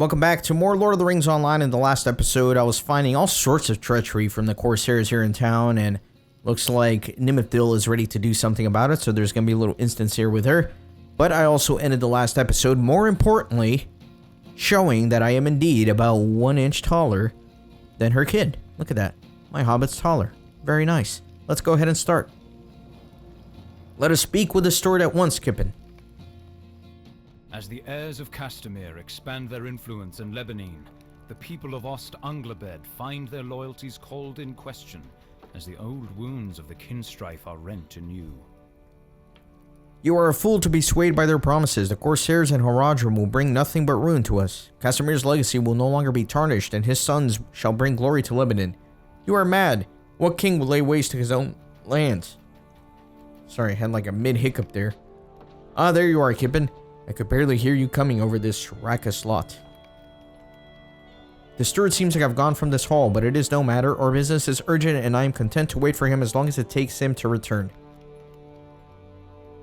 Welcome back to more Lord of the Rings Online. In the last episode, I was finding all sorts of treachery from the Corsairs here in town, and looks like Nimithil is ready to do something about it, so there's going to be a little instance here with her. But I also ended the last episode, more importantly, showing that I am indeed about 1 inch taller than her kid. Look at that. My hobbit's taller. Very nice. Let's go ahead and start. Let us speak with the steward at once, Kippen. As the heirs of Castamere expand their influence in Lebanon, the people of Ost-Anglabed find their loyalties called in question as the old wounds of the kinstrife are rent anew. You are a fool to be swayed by their promises. The Corsairs and Haradrim will bring nothing but ruin to us. Castamere's legacy will no longer be tarnished, and his sons shall bring glory to Lebanon. You are mad. What king would lay waste to his own lands? Sorry, I had like a mid-hiccup there. Ah, there you are, Kippen. I could barely hear you coming over this raucous lot. The steward seems to have gone from this hall, but it is no matter. Our business is urgent, and I am content to wait for him as long as it takes him to return.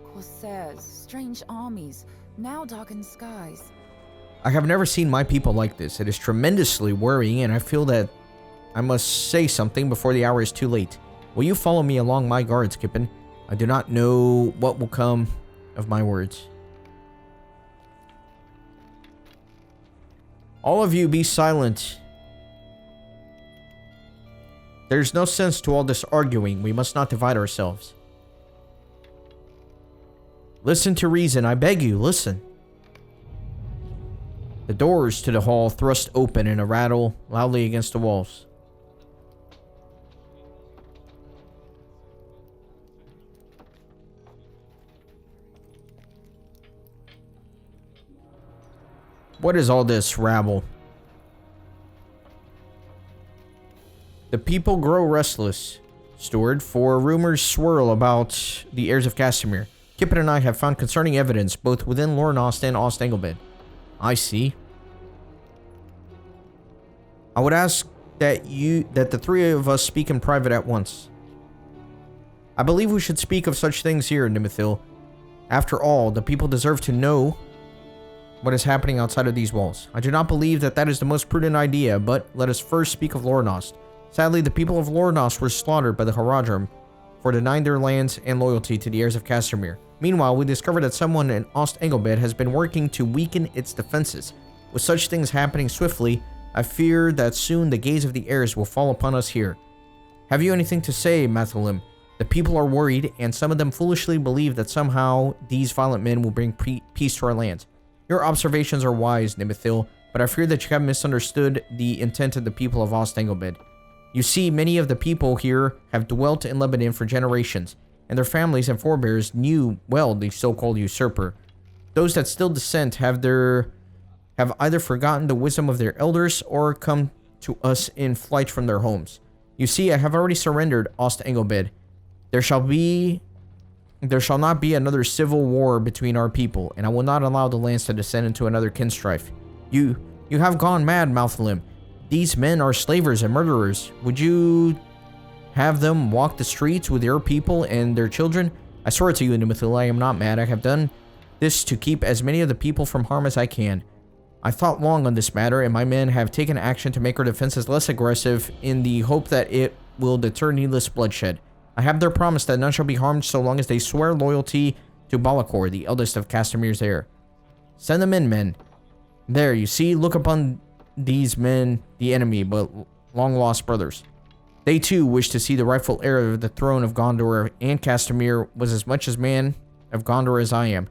Corsairs, strange armies, now darkened skies. I have never seen my people like this. It is tremendously worrying, and I feel that I must say something before the hour is too late. Will you follow me along my guards, Kippen? I do not know what will come of my words. All of you be silent. There's no sense to all this arguing. We must not divide ourselves. Listen to reason. I beg you, listen. The doors to the hall thrust open and a rattle loudly against the walls. What is all this rabble? The people grow restless, steward, for rumors swirl about the heirs of Castamere. Kippen and I have found concerning evidence both within Lornost and Ost-Anglabed. I see. I would ask that the three of us speak in private at once. I believe we should speak of such things here, Nimithil. After all, the people deserve to know what is happening outside of these walls. I do not believe that is the most prudent idea, but let us first speak of Lornost. Sadly, the people of Lornost were slaughtered by the Haradrim for denying their lands and loyalty to the heirs of Castamere. Meanwhile, we discovered that someone in Ost-Anglabed has been working to weaken its defenses. With such things happening swiftly, I fear that soon the gaze of the heirs will fall upon us here. Have you anything to say, Mathalim? The people are worried, and some of them foolishly believe that somehow these violent men will bring peace to our lands. Your observations are wise, Nimithil, but I fear that you have misunderstood the intent of the people of Ost-Anglabed. You see, many of the people here have dwelt in Lebanon for generations, and their families and forebears knew well the so-called usurper. Those that still dissent have either forgotten the wisdom of their elders or come to us in flight from their homes. You see, I have already surrendered Ost-Anglabed. There shall not be another civil war between our people, and I will not allow the lands to descend into another kinstrife. You have gone mad, Mathalim. These men are slavers and murderers. Would you have them walk the streets with your people and their children? I swear to you, Nimithil, I am not mad. I have done this to keep as many of the people from harm as I can. I thought long on this matter, and my men have taken action to make our defenses less aggressive in the hope that it will deter needless bloodshed. I have their promise that none shall be harmed so long as they swear loyalty to Balakor, the eldest of Castamere's heir. Send them in, men. There, you see, look upon these men, the enemy, but long-lost brothers. They too wish to see the rightful heir of the throne of Gondor, and Castamere was as much as man of Gondor as I am.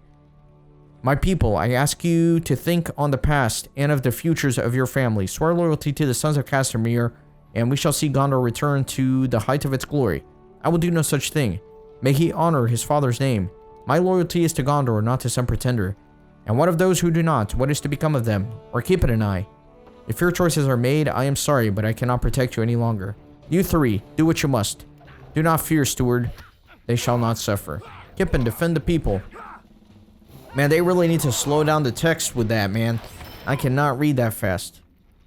My people, I ask you to think on the past and of the futures of your family. Swear loyalty to the sons of Castamere, and we shall see Gondor return to the height of its glory. I will do no such thing. May he honor his father's name. My loyalty is to Gondor, not to some pretender. And what of those who do not? What is to become of them? Or Kippen and I? If your choices are made, I am sorry, but I cannot protect you any longer. You three, do what you must. Do not fear, steward. They shall not suffer. Kippen, defend the people. Man, they really need to slow down the text with that, man. I cannot read that fast.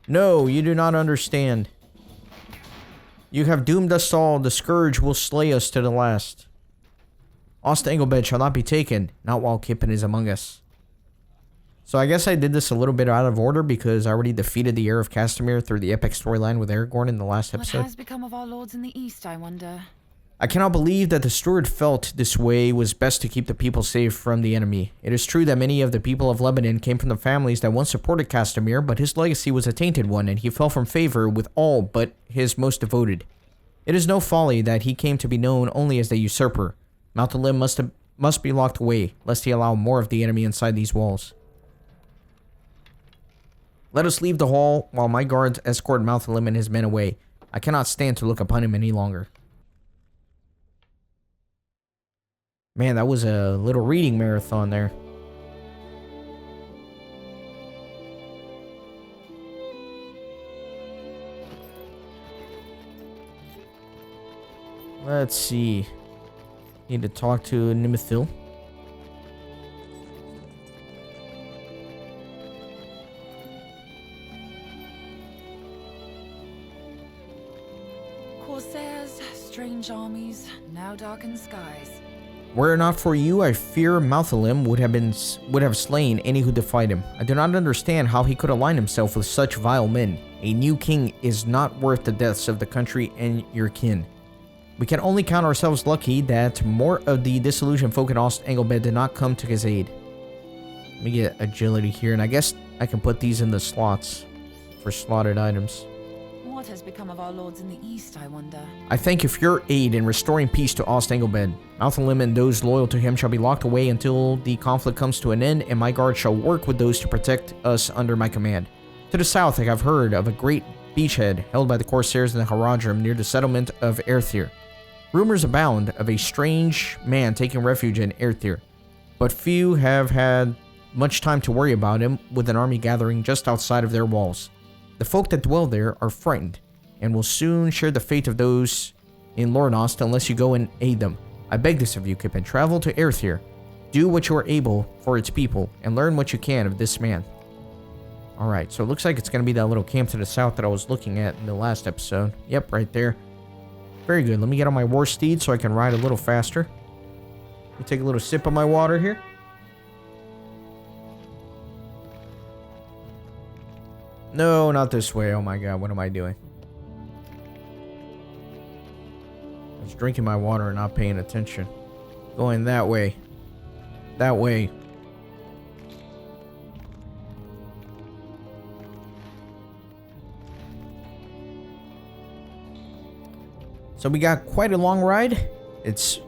No, you do not understand. You have doomed us all. The scourge will slay us to the last. Ost-Anglabed shall not be taken, not while Kippen is among us. So I guess I did this a little bit out of order because I already defeated the heir of Castamere through the epic storyline with Aragorn in the last episode. What has become of our lords in the east, I wonder? I cannot believe that the steward felt this way was best to keep the people safe from the enemy. It is true that many of the people of Lebanon came from the families that once supported Castamere, but his legacy was a tainted one, and he fell from favor with all but his most devoted. It is no folly that he came to be known only as the usurper. Mount Olympus must be locked away, lest he allow more of the enemy inside these walls. Let us leave the hall while my guards escort Malthalim and his men away. I cannot stand to look upon him any longer. Man, that was a little reading marathon there. Let's see. Need to talk to Nimithil. Corsairs, strange armies, now darken skies. Were it not for you, I fear Malthalim would have slain any who defied him. I do not understand how he could align himself with such vile men. A new king is not worth the deaths of the country and your kin. We can only count ourselves lucky that more of the disillusioned folk in Ost-Anglebed did not come to his aid. Let me get agility here, and I guess I can put these in the slots for slotted items. What has become of our lords in the east, I wonder? I thank you for your aid in restoring peace to Ost-Anglebed. Malthalim and those loyal to him shall be locked away until the conflict comes to an end, and my guard shall work with those to protect us under my command. To the south, I have heard of a great beachhead held by the Corsairs in the Haradrim near the settlement of Erthir. Rumors abound of a strange man taking refuge in Erthir, but few have had much time to worry about him, with an army gathering just outside of their walls. The folk that dwell there are frightened, and will soon share the fate of those in Lornost unless you go and aid them. I beg this of you, Kippen. Travel to Erthir. Do what you are able for its people, and learn what you can of this man. Alright, so it looks like it's going to be that little camp to the south that I was looking at in the last episode. Yep, right there. Very good. Let me get on my war steed so I can ride a little faster. Let me take a little sip of my water here. No, not this way. Oh my god, what am I doing? I was drinking my water and not paying attention. Going that way. That way. So we got quite a long ride. It's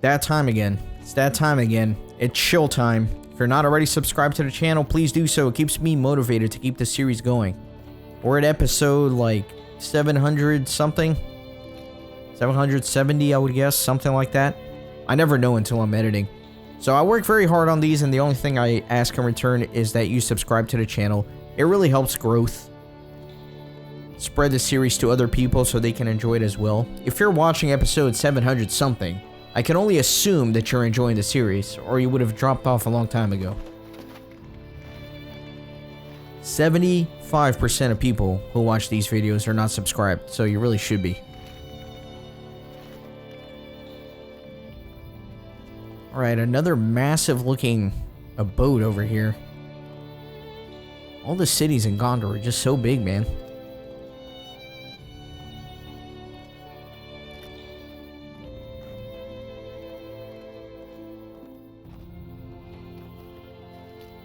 that time again. It's that time again. It's chill time. If you're not already subscribed to the channel, please do so. It keeps me motivated to keep this series going. We're at episode like 700 something. 770, I would guess. Something like that. I never know until I'm editing. So I work very hard on these, and the only thing I ask in return is that you subscribe to the channel. It really helps growth. Spread the series to other people so they can enjoy it as well. If you're watching episode 700 something, I can only assume that you're enjoying the series, or you would have dropped off a long time ago. 75% of people who watch these videos are not subscribed, so you really should be. Alright, another massive looking abode over here. All the cities in Gondor are just so big, man.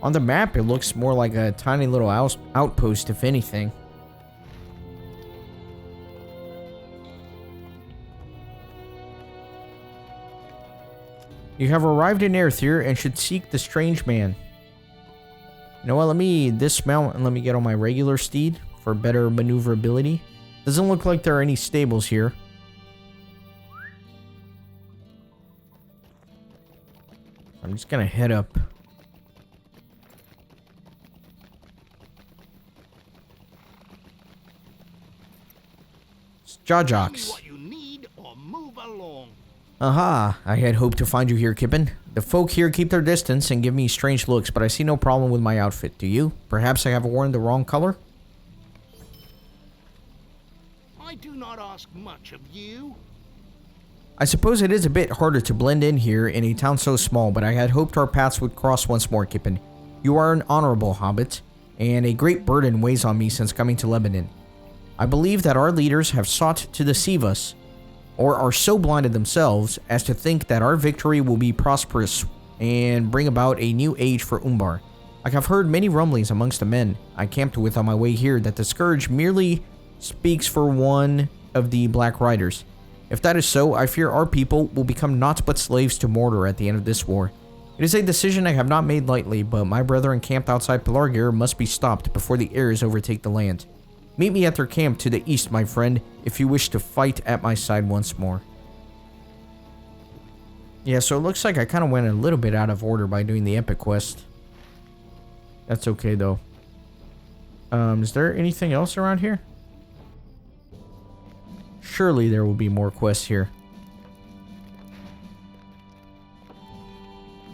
On the map, it looks more like a tiny little outpost, if anything. You have arrived in Erthir and should seek the strange man. You know what, let me dismount and let me get on my regular steed for better maneuverability. Doesn't look like there are any stables here. I'm just gonna head up. Jajaks. Aha, I had hoped to find you here, Kippen. The folk here keep their distance and give me strange looks, but I see no problem with my outfit. Do you? Perhaps I have worn the wrong color? I do not ask much of you. I suppose it is a bit harder to blend in here in a town so small, but I had hoped our paths would cross once more, Kippen. You are an honorable hobbit, and a great burden weighs on me since coming to Lebanon. I believe that our leaders have sought to deceive us, or are so blinded themselves as to think that our victory will be prosperous and bring about a new age for Umbar. I have heard many rumblings amongst the men I camped with on my way here that the Scourge merely speaks for one of the Black Riders. If that is so, I fear our people will become naught but slaves to Mordor at the end of this war. It is a decision I have not made lightly, but my brethren camped outside Pelargir must be stopped before the heirs overtake the land. Meet me at their camp to the east, my friend, if you wish to fight at my side once more. Yeah, so it looks like I kind of went a little bit out of order by doing the epic quest. That's okay, though. Is there anything else around here? Surely there will be more quests here.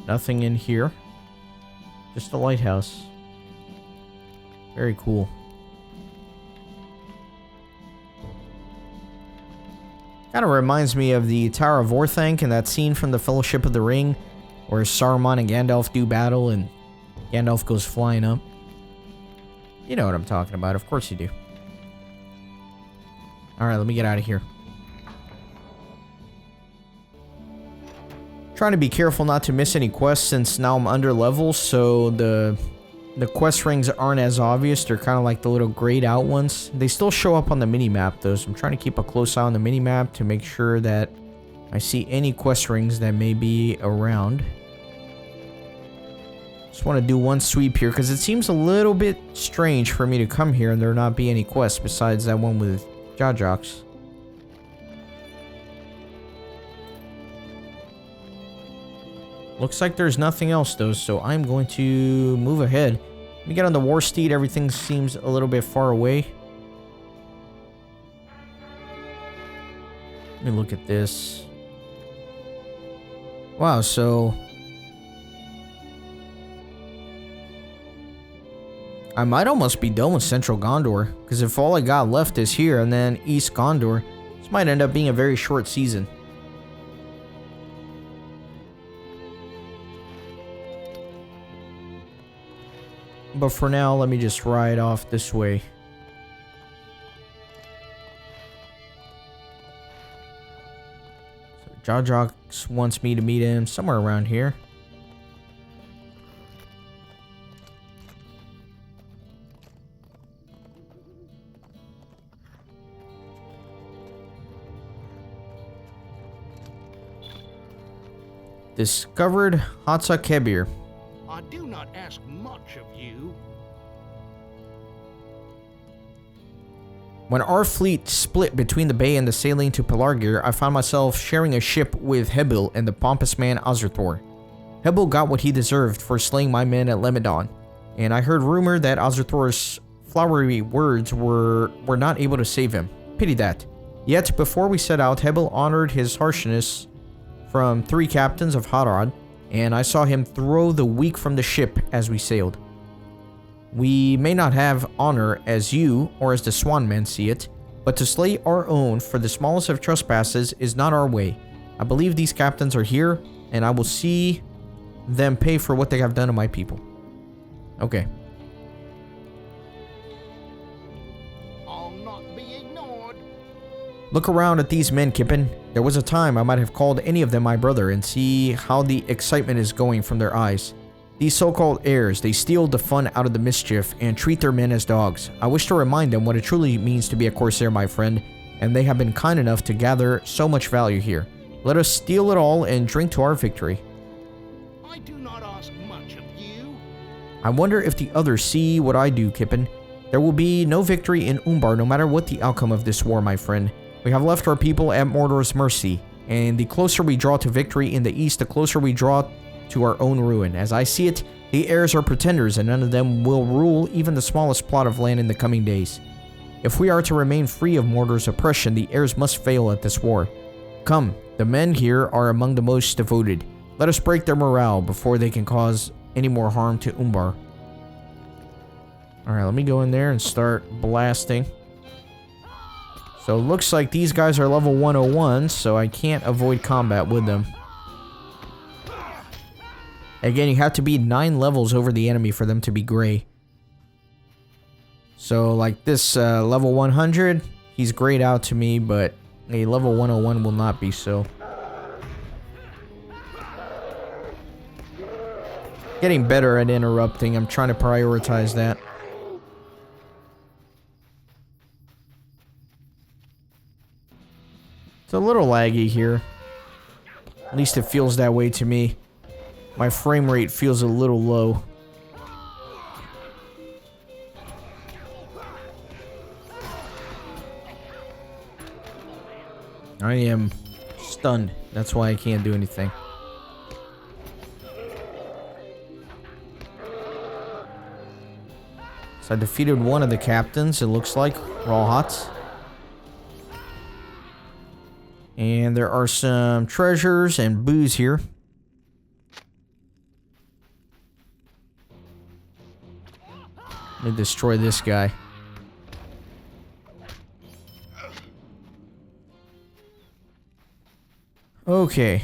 Nothing in here. Just a lighthouse. Very cool. Kind of reminds me of the Tower of Orthanc and that scene from the Fellowship of the Ring where Saruman and Gandalf do battle and Gandalf goes flying up. You know what I'm talking about. Of course you do. Alright, let me get out of here. Trying to be careful not to miss any quests since now I'm under level, so the quest rings aren't as obvious. They're kind of like the little grayed out ones. They still show up on the mini-map though, so I'm trying to keep a close eye on the mini-map to make sure that I see any quest rings that may be around. Just want to do one sweep here because it seems a little bit strange for me to come here and there not be any quests besides that one with Jar-Jocks. Looks like there's nothing else though, so I'm going to move ahead. Let me get on the War Steed. Everything seems a little bit far away. Let me look at this. Wow, so I might almost be done with Central Gondor, because if all I got left is here and then East Gondor, this might end up being a very short season. But for now, let me just ride off this way. So Jar-Jocks wants me to meet him somewhere around here. Discovered Hata Kebir. I do not ask much of you. When our fleet split between the bay and the sailing to Pelargir, I found myself sharing a ship with Hebil and the pompous man Azerthor. Hebil got what he deserved for slaying my men at Lemedon, and I heard rumor that Azerthor's flowery words were not able to save him. Pity that. Yet, before we set out, Hebil honored his harshness from 3 captains of Harad, and I saw him throw the weak from the ship as we sailed. We may not have honor as you or as the Swan men see it, but to slay our own for the smallest of trespasses is not our way. I believe these captains are here, and I will see them pay for what they have done to my people. Okay. I'll not be ignored. Look around at these men, Kippen. There was a time I might have called any of them my brother and see how the excitement is going from their eyes. These so-called heirs, they steal the fun out of the mischief and treat their men as dogs. I wish to remind them what it truly means to be a Corsair, my friend, and they have been kind enough to gather so much value here. Let us steal it all and drink to our victory. I do not ask much of you. I wonder if the others see what I do, Kippen. There will be no victory in Umbar no matter what the outcome of this war, my friend. We have left our people at Mordor's mercy, and the closer we draw to victory in the east, the closer we draw to our own ruin. As I see it, the heirs are pretenders, and none of them will rule even the smallest plot of land in the coming days. If we are to remain free of Mordor's oppression, the heirs must fail at this war. Come, the men here are among the most devoted. Let us break their morale before they can cause any more harm to Umbar. Alright, let me go in there and start blasting. So it looks like these guys are level 101, so I can't avoid combat with them. Again, you have to be 9 levels over the enemy for them to be gray. So, like this level 100, he's grayed out to me, but a level 101 will not be so. Getting better at interrupting. I'm trying to prioritize that. It's a little laggy here. At least it feels that way to me. My frame rate feels a little low. I am stunned. That's why I can't do anything. So I defeated one of the captains, it looks like. Raw Hots. And there are some treasures and booze here. Let me destroy this guy. Okay.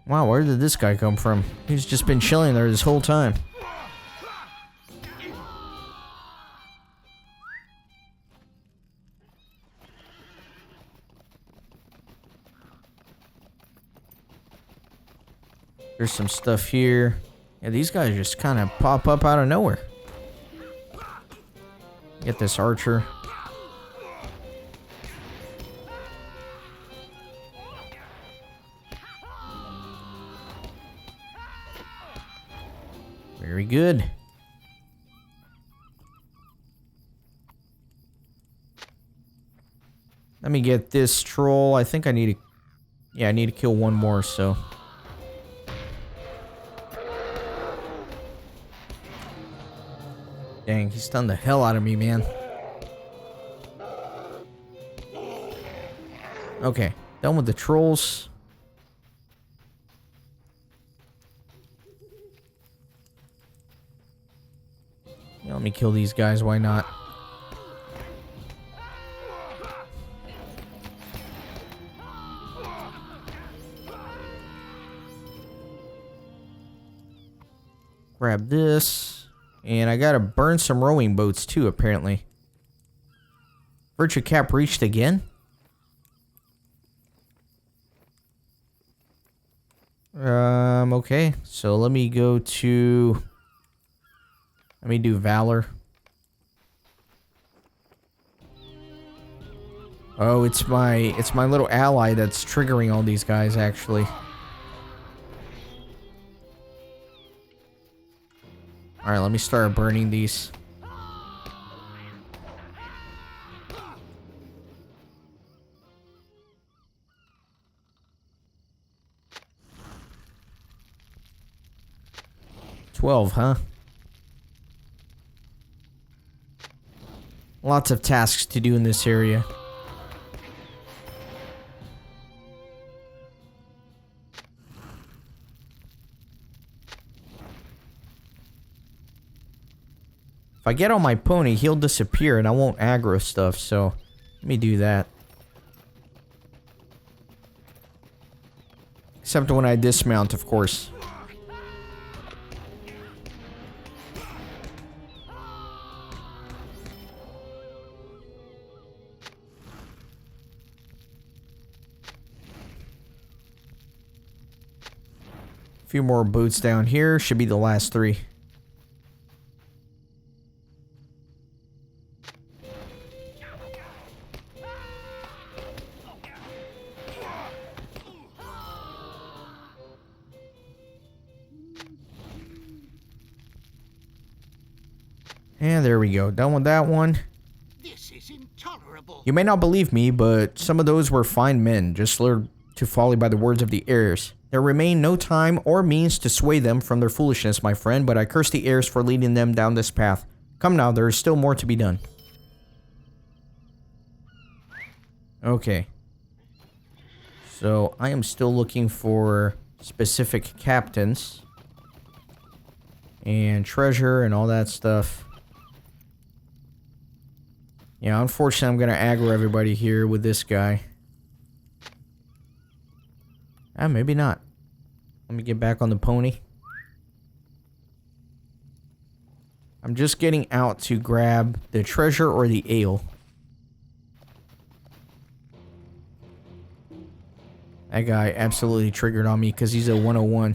Wow, where did this guy come from? He's just been chilling there this whole time. There's some stuff here. Yeah, these guys just kind of pop up out of nowhere. Get this archer. Very good. Let me get this troll. I think I need to... Yeah, I need to kill one more, so... Dang, he stunned the hell out of me, man. Okay, done with the trolls. Yeah, let me kill these guys, why not? Grab this. And I gotta burn some rowing boats too, apparently. Virtue cap reached again? Okay. So let me go to... Let me do Valor. Oh, it's my little ally that's triggering all these guys, actually. Alright, let me start burning these. $12, huh? Lots of tasks to do in this area. If I get on my pony, he'll disappear and I won't aggro stuff, so let me do that. Except when I dismount, of course. A few more boots down here, should be the last 3. And there we go. Done with that one. This is intolerable. You may not believe me, but some of those were fine men, just lured to folly by the words of the heirs. There remained no time or means to sway them from their foolishness, my friend, but I curse the heirs for leading them down this path. Come now, there is still more to be done. Okay. So, I am still looking for specific captains. And treasure and all that stuff. Yeah, unfortunately, I'm gonna aggro everybody here with this guy. Ah, maybe not. Let me get back on the pony. I'm just getting out to grab the treasure or the ale. That guy absolutely triggered on me because he's a 101.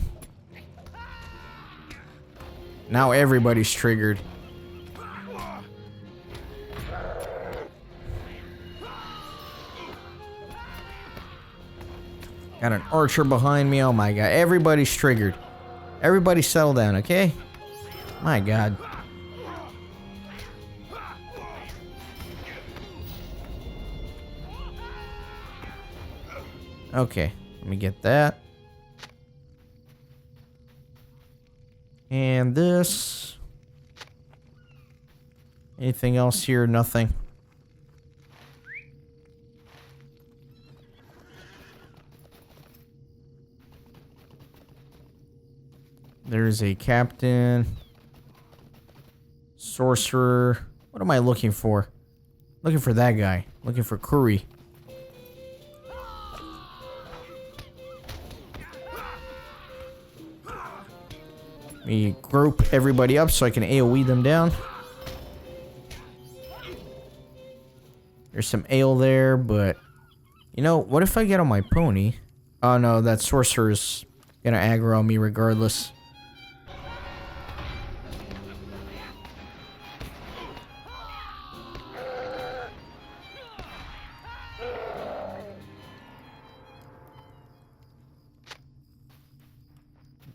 Now everybody's triggered. Got an archer behind me. Oh my god. Everybody's triggered. Everybody settle down, okay? My god. Okay. Let me get that. And this. Anything else here? Nothing. There's a captain. Sorcerer. What am I looking for? Looking for that guy. Looking for Curry. Let me group everybody up so I can AoE them down. There's some ale there, but... You know, what if I get on my pony? Oh no, that sorcerer's gonna aggro on me regardless.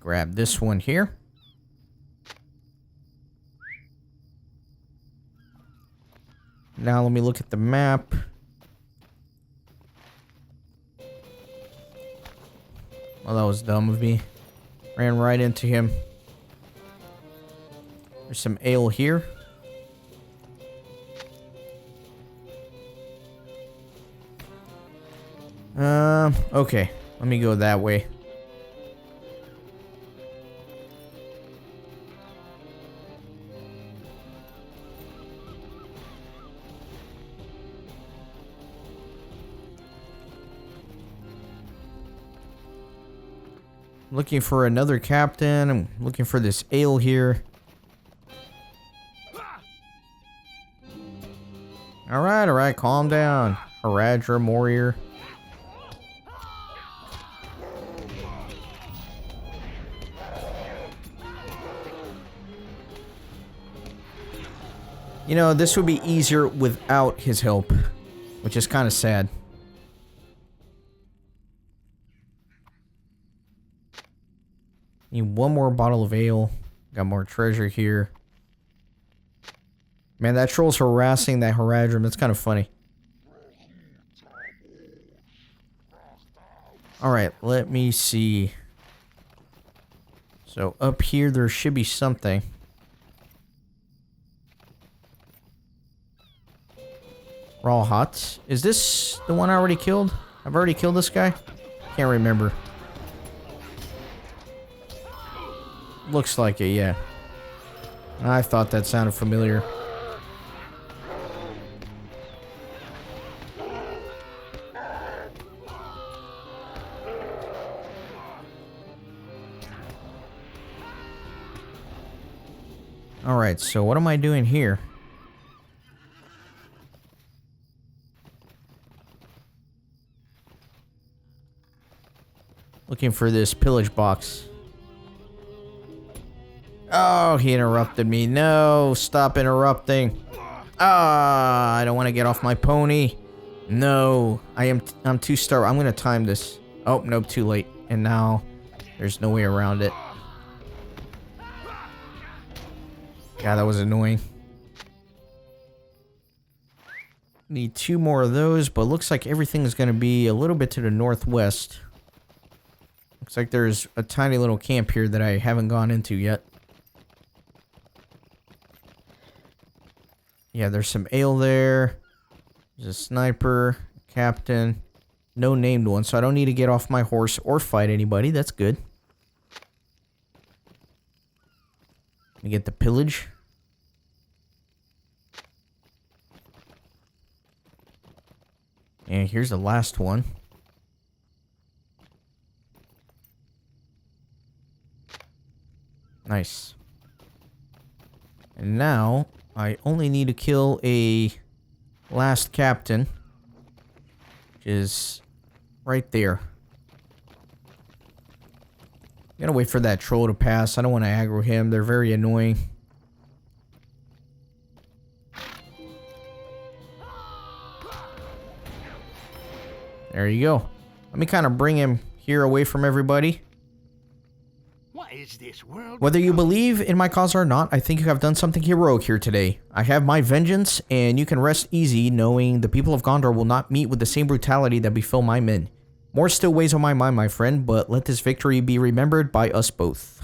Grab this one here. Now let me look at the map. Well, that was dumb of me. Ran right into him. There's some ale here. Okay. Let me go that way. Looking for another captain. I'm looking for this ale here. Alright, calm down. Haradrim warrior. You know, this would be easier without his help, which is kind of sad. Need one more bottle of ale. Got more treasure here. Man, that troll's harassing that Haradrim. That's kind of funny. Alright, let me see. So up here there should be something. Raw Hats. Is this the one I already killed? I've already killed this guy? Can't remember. Looks like it, yeah. I thought that sounded familiar. Alright, so what am I doing here? Looking for this pillage box. Oh, he interrupted me. No, stop interrupting. Ah, I don't want to get off my pony. No, I'm too starved. I'm going to time this. Oh, nope, too late. And now there's no way around it. God, that was annoying. Need 2 more of those, but looks like everything's going to be a little bit to the northwest. Looks like there's a tiny little camp here that I haven't gone into yet. Yeah, there's some ale there. There's a sniper, captain. No named one, so I don't need to get off my horse or fight anybody. That's good. Let me get the pillage. And here's the last one. Nice. And now, I only need to kill a last captain. Which is right there. Gotta wait for that troll to pass. I don't want to aggro him. They're very annoying. There you go. Let me kind of bring him here away from everybody. What is this world? Whether you believe in my cause or not, I think you have done something heroic here today. I have my vengeance, and you can rest easy knowing the people of Gondor will not meet with the same brutality that befell my men. More still weighs on my mind, my friend, but let this victory be remembered by us both.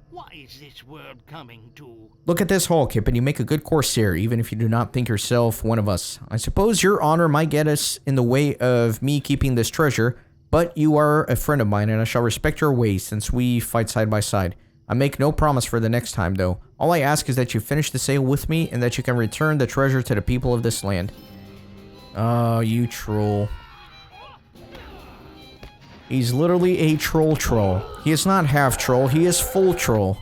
What is this world coming to? Look at this hall, Kip, and you make a good corsair, even if you do not think yourself one of us. I suppose your honor might get us in the way of me keeping this treasure, but you are a friend of mine, and I shall respect your ways since we fight side by side. I make no promise for the next time, though. All I ask is that you finish the sale with me, and that you can return the treasure to the people of this land. Oh, you troll. He's literally a troll. He is not half troll, he is full troll.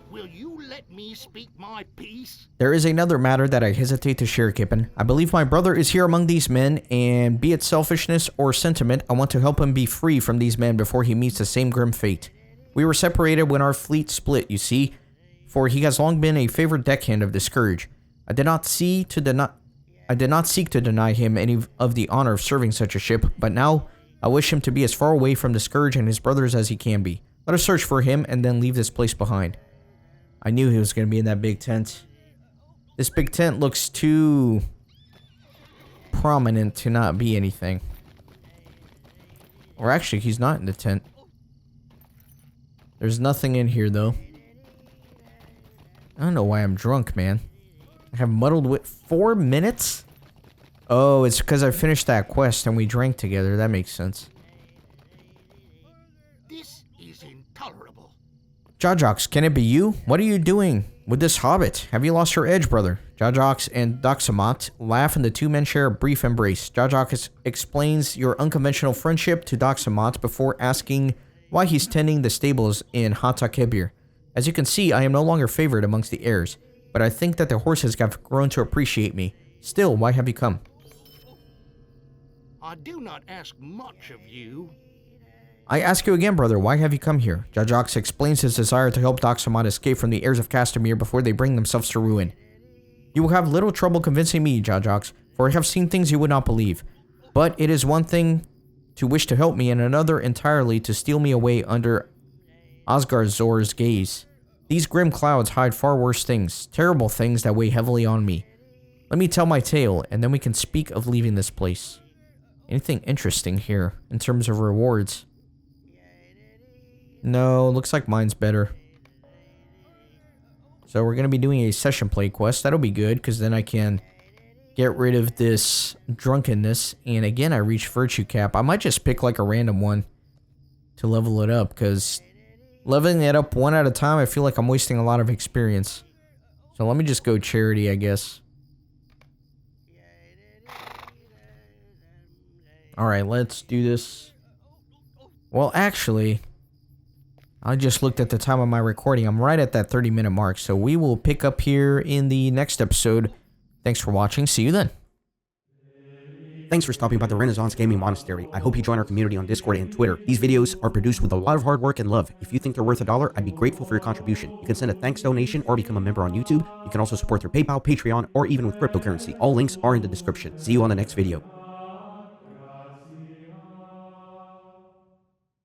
Will you let me speak my piece? There is another matter that I hesitate to share, Kippen. I believe my brother is here among these men, and be it selfishness or sentiment, I want to help him be free from these men before he meets the same grim fate. We were separated when our fleet split, you see, for he has long been a favorite deckhand of the Scourge. I did not seek to deny him any of the honor of serving such a ship, but now I wish him to be as far away from the Scourge and his brothers as he can be. Let us search for him and then leave this place behind. I knew he was going to be in that big tent. This big tent looks too prominent to not be anything. Or actually, he's not in the tent. There's nothing in here, though. I don't know why I'm drunk, man. I have muddled with 4 minutes? Oh, it's because I finished that quest and we drank together. That makes sense. This is intolerable. J.R.R, can it be you? What are you doing with this hobbit? Have you lost your edge, brother? J.R.R and Doxamat laugh and the two men share a brief embrace. J.R.R explains your unconventional friendship to Doxamat before asking why he's tending the stables in Hata Kebir. As you can see, I am no longer favored amongst the heirs, but I think that the horses have grown to appreciate me. Still, why have you come? I do not ask much of you. I ask you again, brother, why have you come here? J.R.R explains his desire to help Doxamat escape from the heirs of Castamere before they bring themselves to ruin. You will have little trouble convincing me, J.R.R, for I have seen things you would not believe. But it is one thing to wish to help me and another entirely to steal me away under Osgarzor's gaze. These grim clouds hide far worse things, terrible things that weigh heavily on me. Let me tell my tale, and then we can speak of leaving this place. Anything interesting here in terms of rewards? No, looks like mine's better. So we're going to be doing a session play quest. That'll be good, because then I can get rid of this drunkenness. And again, I reach virtue cap. I might just pick like a random one to level it up, because leveling it up one at a time, I feel like I'm wasting a lot of experience. So let me just go charity, I guess. Alright, let's do this. Well, actually, I just looked at the time of my recording. I'm right at that 30-minute mark, so we will pick up here in the next episode. Thanks for watching. See you then. Thanks for stopping by the Renaissance Gaming Monastery. I hope you join our community on Discord and Twitter. These videos are produced with a lot of hard work and love. If you think they're worth $1, I'd be grateful for your contribution. You can send a thanks donation or become a member on YouTube. You can also support through PayPal, Patreon, or even with cryptocurrency. All links are in the description. See you on the next video.